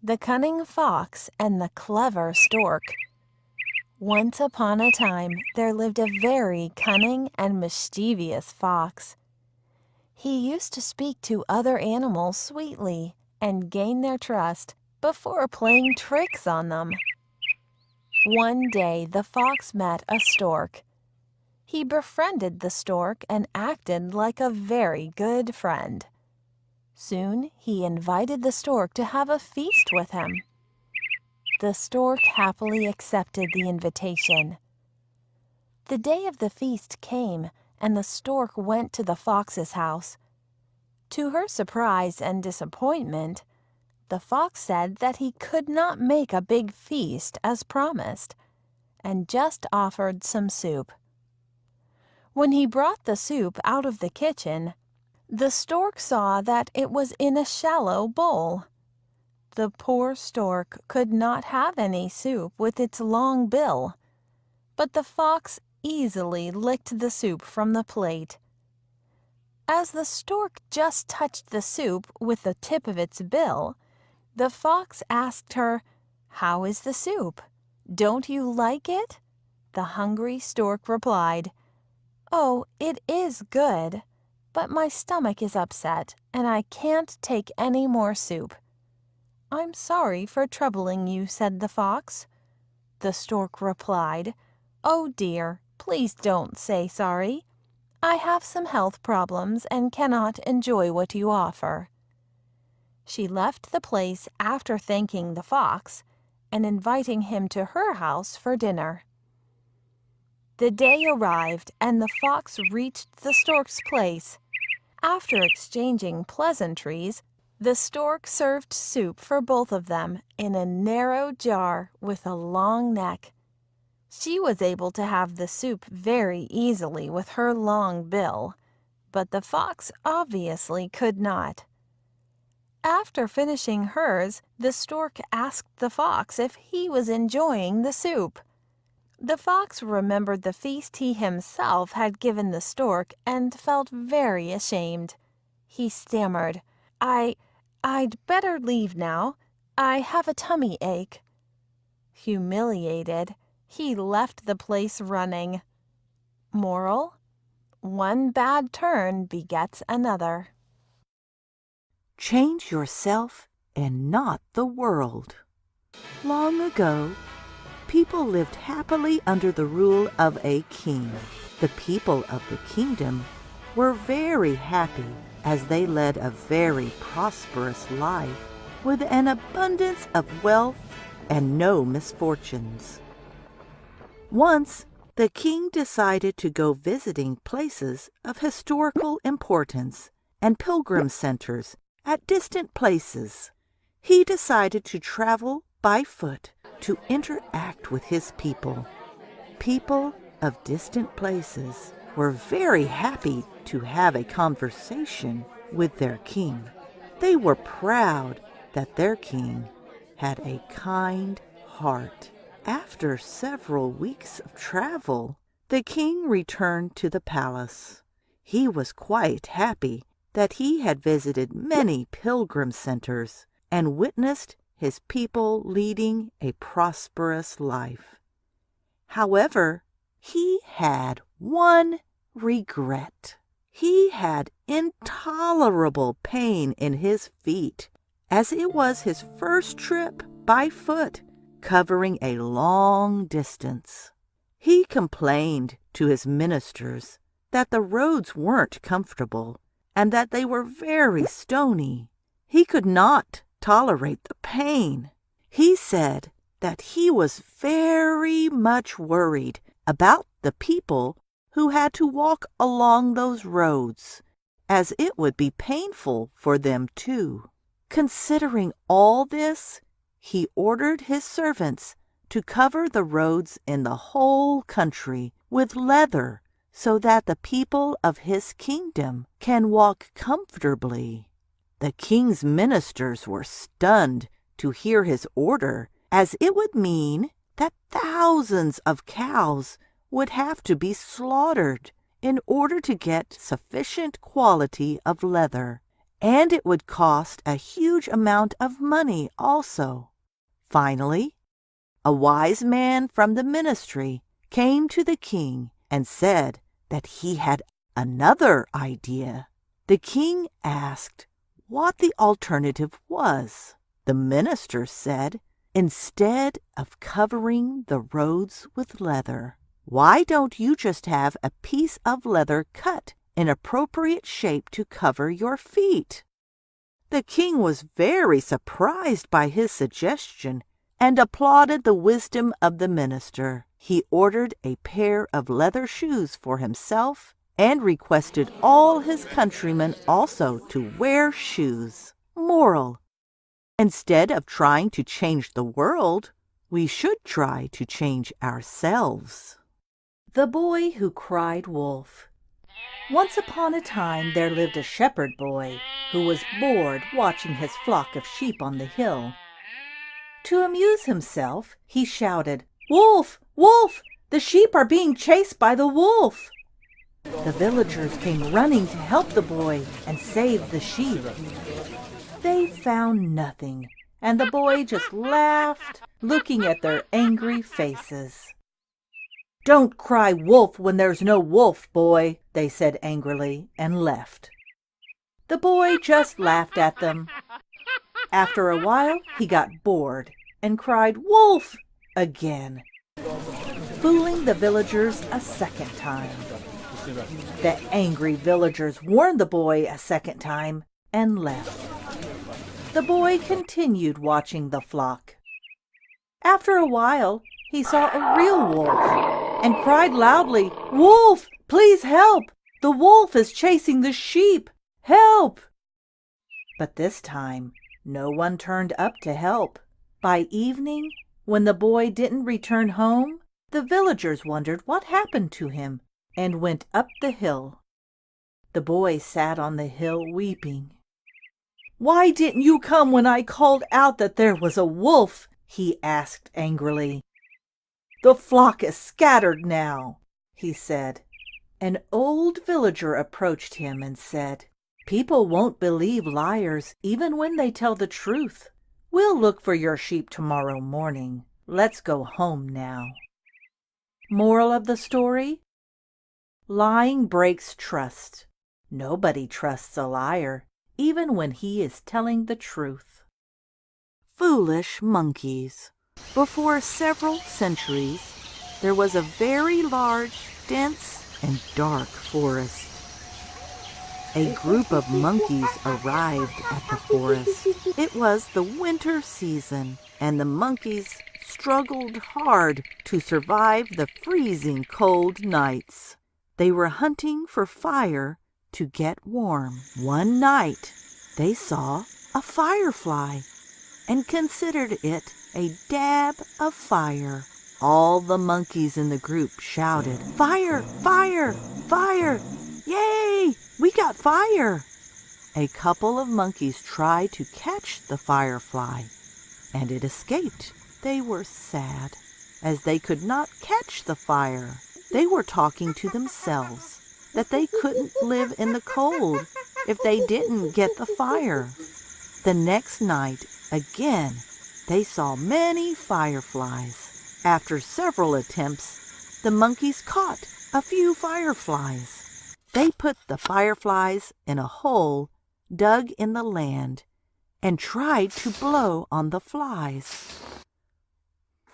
The Cunning Fox and the Clever Stork. Once upon a time there lived a very cunning and mischievous fox. He used to speak to other animals sweetly and gain their trust before playing tricks on them. One day the fox met a stork. He befriended the stork and acted like a very good friend. Soon he invited the stork to have a feast with him. The stork happily accepted the invitation. The day of the feast came, and the stork went to the fox's house. To her surprise and disappointment, the fox said that he could not make a big feast as promised, and just offered some soup. When he brought the soup out of the kitchen, the stork saw that it was in a shallow bowl. The poor stork could not have any soup with its long bill, but the fox easily licked the soup from the plate. As the stork just touched the soup with the tip of its bill, the fox asked her, "How is the soup? Don't you like it?" The hungry stork replied, "Oh, it is good, but my stomach is upset and I can't take any more soup." "I'm sorry for troubling you," said the fox. The stork replied, "Oh dear, please don't say sorry. I have some health problems and cannot enjoy what you offer." She left the place after thanking the fox and inviting him to her house for dinner. The day arrived and the fox reached the stork's place. After exchanging pleasantries, the stork served soup for both of them in a narrow jar with a long neck. She was able to have the soup very easily with her long bill, but the fox obviously could not. After finishing hers, the stork asked the fox if he was enjoying the soup. The fox remembered the feast he himself had given the stork and felt very ashamed. He stammered, I'd better leave now. I have a tummy ache." Humiliated, he left the place running. Moral: one bad turn begets another. Change yourself and not the world. Long ago, people lived happily under the rule of a king. The people of the kingdom were very happy as they led a very prosperous life with an abundance of wealth and no misfortunes. Once, the king decided to go visiting places of historical importance and pilgrim centers at distant places. He decided to travel by foot to interact with his people. People of distant places were very happy to have a conversation with their king. They were proud that their king had a kind heart. After several weeks of travel, the king returned to the palace. He was quite happy that he had visited many pilgrim centers and witnessed his people leading a prosperous life. However, he had one regret. He had intolerable pain in his feet, as it was his first trip by foot, covering a long distance. He complained to his ministers that the roads weren't comfortable and that they were very stony. He could not tolerate the pain. He said that he was very much worried about the people who had to walk along those roads, as it would be painful for them too. Considering all this, he ordered his servants to cover the roads in the whole country with leather so that the people of his kingdom can walk comfortably. The king's ministers were stunned to hear his order, as it would mean that thousands of cows would have to be slaughtered in order to get sufficient quality of leather, and it would cost a huge amount of money also. Finally, a wise man from the ministry came to the king and said that he had another idea. The king asked what the alternative was. The minister said, instead of covering the roads with leather, why don't you just have a piece of leather cut in appropriate shape to cover your feet? The king was very surprised by his suggestion and applauded the wisdom of the minister. He ordered a pair of leather shoes for himself and requested all his countrymen also to wear shoes. Moral: instead of trying to change the world, we should try to change ourselves. The Boy Who Cried Wolf. Once upon a time there lived a shepherd boy who was bored watching his flock of sheep on the hill. To amuse himself, he shouted, "Wolf! Wolf! The sheep are being chased by the wolf!" The villagers came running to help the boy and save the sheep. They found nothing, and the boy just laughed, looking at their angry faces. "Don't cry wolf when there's no wolf, boy," they said angrily, and left. The boy just laughed at them. After a while, he got bored and cried wolf again, fooling the villagers a second time. The angry villagers warned the boy a second time and left. The boy continued watching the flock. After a while, he saw a real wolf and cried loudly, "Wolf, please help! The wolf is chasing the sheep! Help!" But this time, no one turned up to help. By evening, when the boy didn't return home, the villagers wondered what happened to him and went up the hill. The boy sat on the hill weeping. "Why didn't you come when I called out that there was a wolf?" he asked angrily. "The flock is scattered now," he said. An old villager approached him and said, "People won't believe liars even when they tell the truth. We'll look for your sheep tomorrow morning. Let's go home now." Moral of the story: lying breaks trust. Nobody trusts a liar, even when he is telling the truth. Foolish monkeys. Before several centuries, there was a very large, dense, and dark forest. A group of monkeys arrived at the forest. It was the winter season, and the monkeys struggled hard to survive the freezing cold nights. They were hunting for fire to get warm. One night, they saw a firefly and considered it a dab of fire. All the monkeys in the group shouted, "Fire! Fire! Fire! Yay! We got fire!" A couple of monkeys tried to catch the firefly, and it escaped. They were sad, as they could not catch the fire. They were talking to themselves that they couldn't live in the cold if they didn't get the fire. The next night, again, they saw many fireflies. After several attempts, the monkeys caught a few fireflies. They put the fireflies in a hole dug in the land and tried to blow on the flies.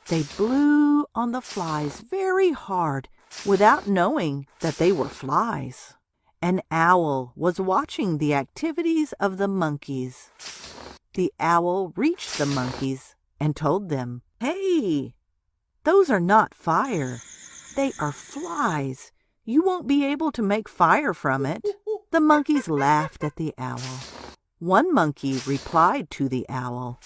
They blew on the flies very hard without knowing that they were flies. An owl was watching the activities of the monkeys. The owl reached the monkeys and told them, "Hey, those are not fire. They are flies. You won't be able to make fire from it." The monkeys laughed at the owl. One monkey replied to the owl,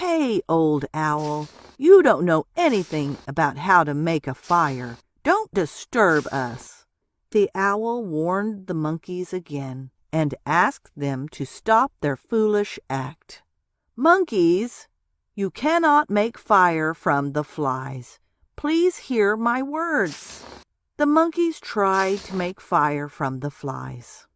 "Hey, old owl, you don't know anything about how to make a fire. Don't disturb us." The owl warned the monkeys again and asked them to stop their foolish act. "Monkeys, you cannot make fire from the flies. Please hear my words." The monkeys tried to make fire from the flies.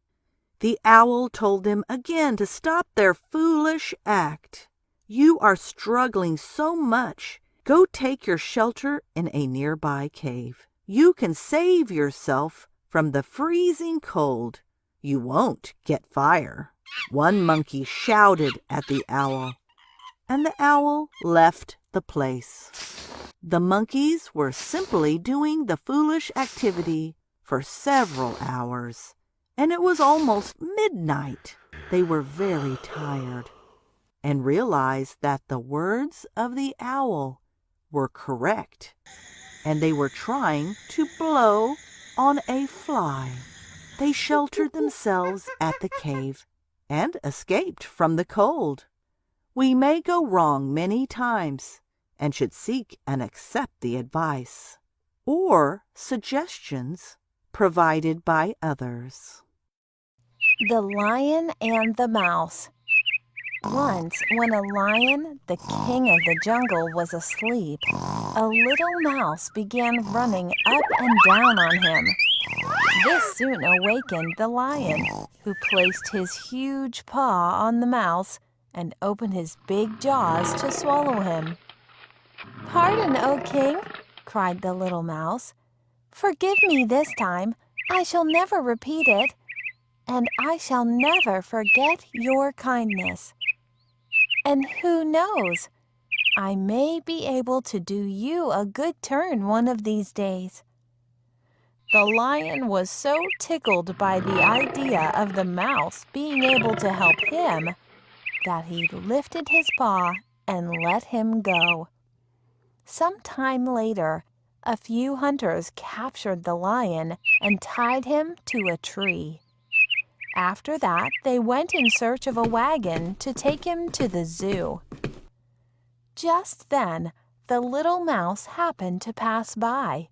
The owl told them again to stop their foolish act. You are struggling so much. Go take your shelter in a nearby cave. You can save yourself from the freezing cold. You won't get fire. One monkey shouted at the owl, and the owl left the place. The monkeys were simply doing the foolish activity for several hours, and it was almost midnight. They were very tired and realized that the words of the owl were correct, and they were trying to blow on a fly. They sheltered themselves at the cave and escaped from the cold. We may go wrong many times and should seek and accept the advice or suggestions provided by others. The Lion and the Mouse. Once, when a lion, the king of the jungle, was asleep, a little mouse began running up and down on him. This soon awakened the lion, who placed his huge paw on the mouse and opened his big jaws to swallow him. "Pardon, O king," cried the little mouse. "Forgive me this time. I shall never repeat it, and I shall never forget your kindness. And who knows, I may be able to do you a good turn one of these days." The lion was so tickled by the idea of the mouse being able to help him that he lifted his paw and let him go. Some time later, a few hunters captured the lion and tied him to a tree. After that, they went in search of a wagon to take him to the zoo. Just then, the little mouse happened to pass by.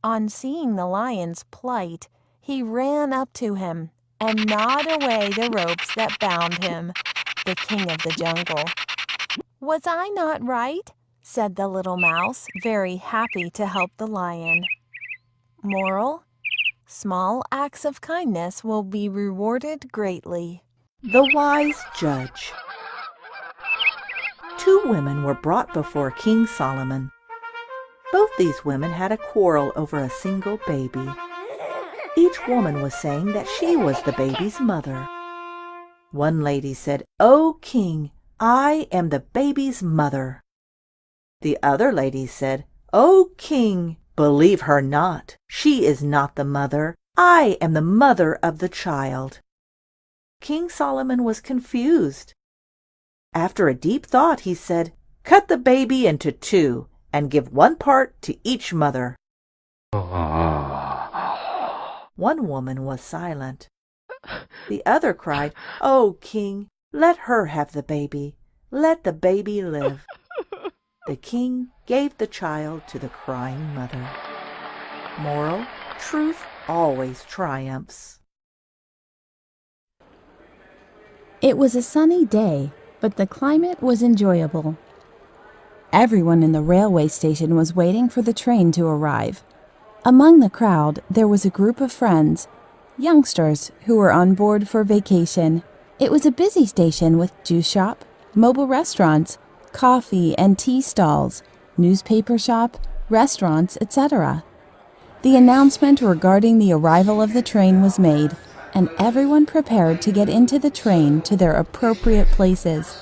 On seeing the lion's plight, he ran up to him and gnawed away the ropes that bound him, the king of the jungle. "Was I not right?" said the little mouse, very happy to help the lion. Moral: small acts of kindness will be rewarded greatly. The wise judge. 2 women were brought before King Solomon. Both these women had a quarrel over a single baby. Each woman was saying that she was the baby's mother. One lady said, "O king, I am the baby's mother." The other lady said, "O king, believe her not. She is not the mother. I am the mother of the child." King Solomon was confused. After a deep thought, he said, "Cut the baby into 2 and give 1 part to each mother." One woman was silent. The other cried, "O king, let her have the baby. Let the baby live." The king gave the child to the crying mother. Moral: truth always triumphs. It was a sunny day, but the climate was enjoyable. Everyone in the railway station was waiting for the train to arrive. Among the crowd, there was a group of friends, youngsters who were on board for vacation. It was a busy station with juice shop, mobile restaurants, coffee and tea stalls, newspaper shop, restaurants, etc. The announcement regarding the arrival of the train was made, and everyone prepared to get into the train to their appropriate places.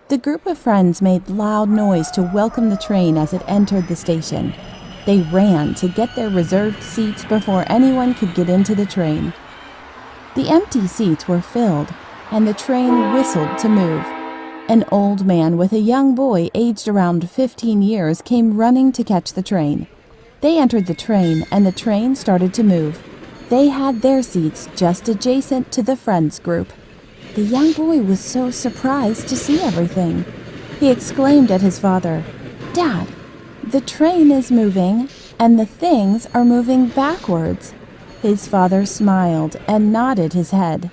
The group of friends made loud noise to welcome the train as it entered the station. They ran to get their reserved seats before anyone could get into the train. The empty seats were filled, and the train whistled to move. An old man with a young boy aged around 15 years came running to catch the train. They entered the train, and the train started to move. They had their seats just adjacent to the friends group. The young boy was so surprised to see everything. He exclaimed at his father, "Dad, the train is moving, and the things are moving backwards." His father smiled and nodded his head.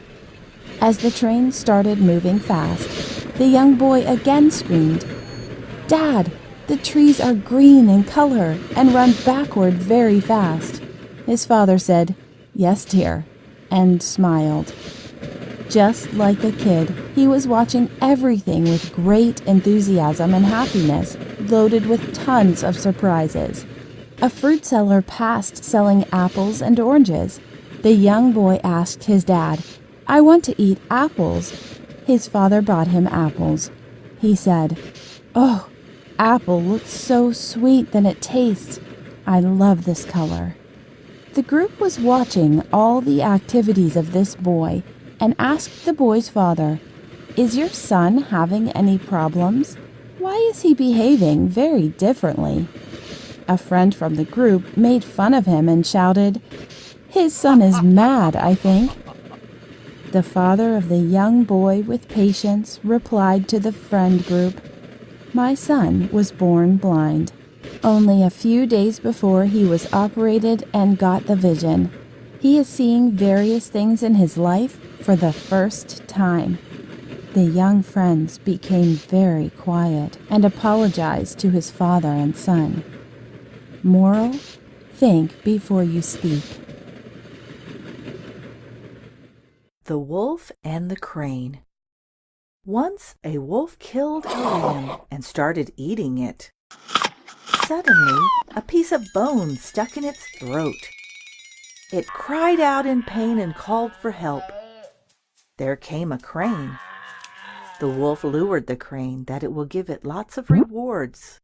As the train started moving fast, the young boy again screamed, "Dad, the trees are green in color and run backward very fast." His father said, "Yes, dear, and smiled. Just like a kid, he was watching everything with great enthusiasm and happiness, loaded with tons of surprises. A fruit seller passed selling apples and oranges. The young boy asked his dad, "I want to eat apples." His father bought him apples. He said, "Oh, apple looks so sweet than it tastes. I love this color." The group was watching all the activities of this boy and asked the boy's father, "Is your son having any problems? Why is he behaving very differently?" A friend from the group made fun of him and shouted, "His son is mad, I think." The father of the young boy, with patience, replied to the friend group, "My son was born blind. Only a few days before he was operated and got the vision. He is seeing various things in his life for the first time." The young friends became very quiet and apologized to his father and son. Moral: think before you speak. The Wolf and the Crane. Once a wolf killed a lamb and started eating it. Suddenly, a piece of bone stuck in its throat. It cried out in pain and called for help. There came a crane. The wolf lured the crane that it will give it lots of rewards.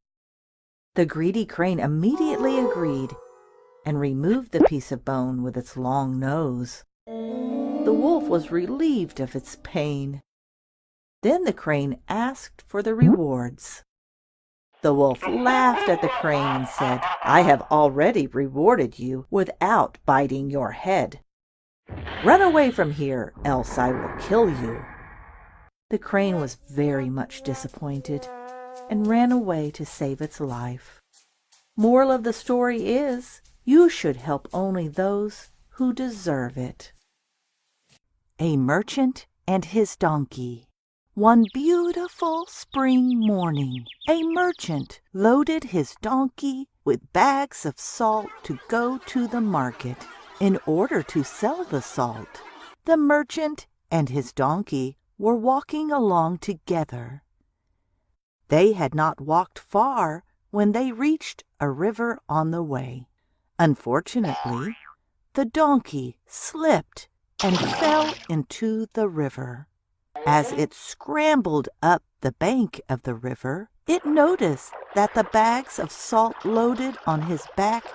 The greedy crane immediately agreed and removed the piece of bone with its long nose. The wolf was relieved of its pain. Then the crane asked for the rewards. The wolf laughed at the crane and said, "I have already rewarded you without biting your head. Run away from here, else I will kill you." The crane was very much disappointed and ran away to save its life. Moral of the story is, you should help only those who deserve it. A Merchant and His Donkey. One beautiful spring morning, a merchant loaded his donkey with bags of salt to go to the market in order to sell the salt. The merchant and his donkey were walking along together. They had not walked far when they reached a river on the way. Unfortunately, the donkey slipped and fell into the river. As it scrambled up the bank of the river, it noticed that the bags of salt loaded on his back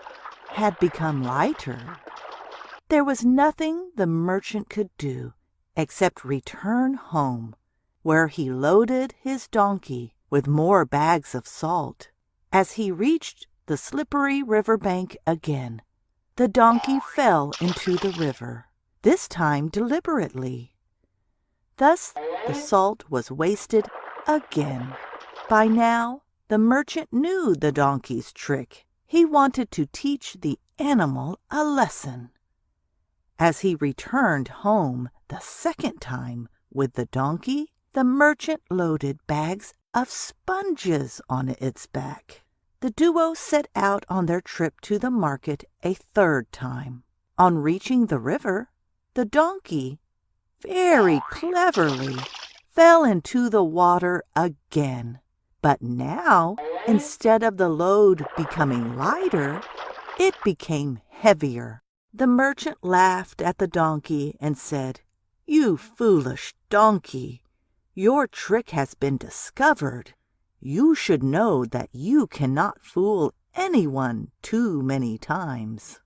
had become lighter. There was nothing the merchant could do except return home, where he loaded his donkey with more bags of salt. As he reached the slippery river bank again, the donkey fell into the river, this time deliberately. Thus the salt was wasted again. By now, the merchant knew the donkey's trick. He wanted to teach the animal a lesson. As he returned home the second time with the donkey, the merchant loaded bags of sponges on its back. The duo set out on their trip to the market a third time. On reaching the river, the donkey very cleverly fell into the water again. But now, instead of the load becoming lighter, it became heavier. The merchant laughed at the donkey and said, "You foolish donkey, your trick has been discovered. You should know that you cannot fool anyone too many times."